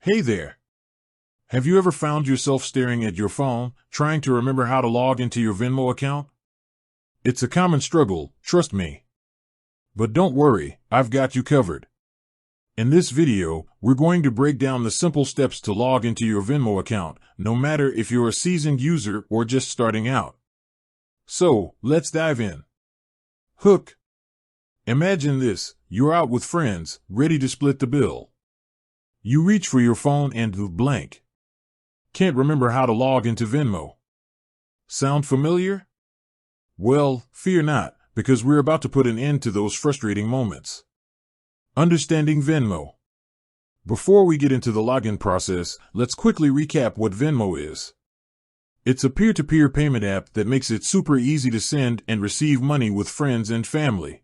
Hey there! Have you ever found yourself staring at your phone, trying to remember how to log into your Venmo account? It's a common struggle, trust me. But don't worry, I've got you covered. In this video, we're going to break down the simple steps to log into your Venmo account, no matter if you're a seasoned user or just starting out. So, let's dive in. Hook. Imagine this, you're out with friends, ready to split the bill. You reach for your phone and blank. Can't remember how to log into Venmo. Sound familiar? Well, fear not, because we're about to put an end to those frustrating moments. Understanding Venmo. Before we get into the login process, let's quickly recap what Venmo is. It's a peer-to-peer payment app that makes it super easy to send and receive money with friends and family.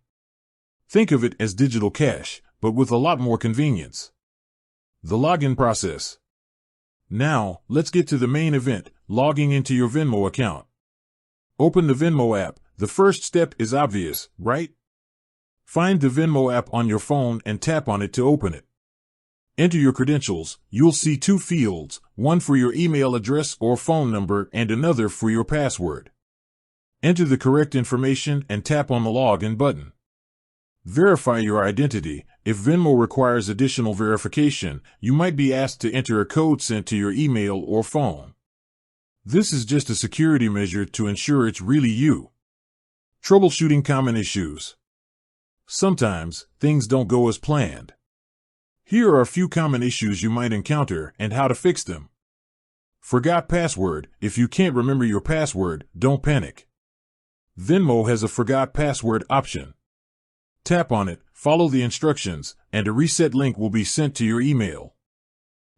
Think of it as digital cash, but with a lot more convenience. The login process. Now, let's get to the main event, logging into your Venmo account. Open the Venmo app. The first step is obvious, right? Find the Venmo app on your phone and tap on it to open it. Enter your credentials. You'll see two fields, one for your email address or phone number and another for your password. Enter the correct information and tap on the login button. Verify your identity. If Venmo requires additional verification, you might be asked to enter a code sent to your email or phone. This is just a security measure to ensure it's really you. Troubleshooting common issues. Sometimes, things don't go as planned. Here are a few common issues you might encounter and how to fix them. Forgot password. If you can't remember your password, don't panic. Venmo has a forgot password option. Tap on it, follow the instructions, and a reset link will be sent to your email.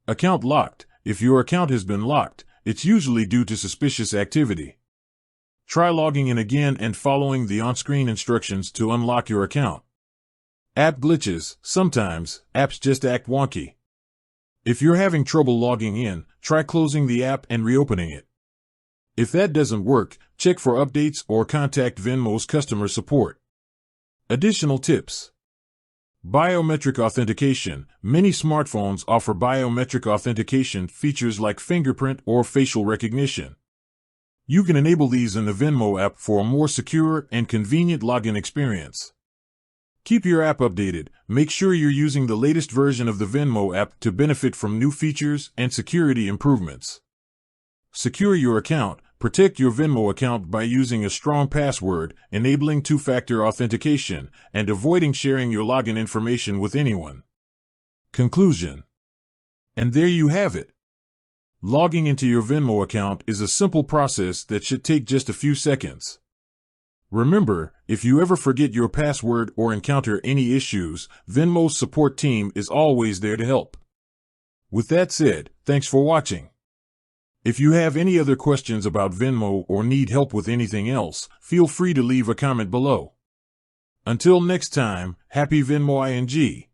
Account locked. If your account has been locked, it's usually due to suspicious activity. Try logging in again and following the on-screen instructions to unlock your account. App glitches. Sometimes, apps just act wonky. If you're having trouble logging in, try closing the app and reopening it. If that doesn't work, check for updates or contact Venmo's customer support. Additional tips. Biometric authentication. Many smartphones offer biometric authentication features like fingerprint or facial recognition. You can enable these in the Venmo app for a more secure and convenient login experience. Keep your app updated. Make sure you're using the latest version of the Venmo app to benefit from new features and security improvements. Secure your account. Protect your Venmo account by using a strong password, enabling two-factor authentication, and avoiding sharing your login information with anyone. Conclusion. And there you have it. Logging into your Venmo account is a simple process that should take just a few seconds. Remember, if you ever forget your password or encounter any issues, Venmo's support team is always there to help. With that said, thanks for watching. If you have any other questions about Venmo or need help with anything else, feel free to leave a comment below. Until next time, happy Venmo ing!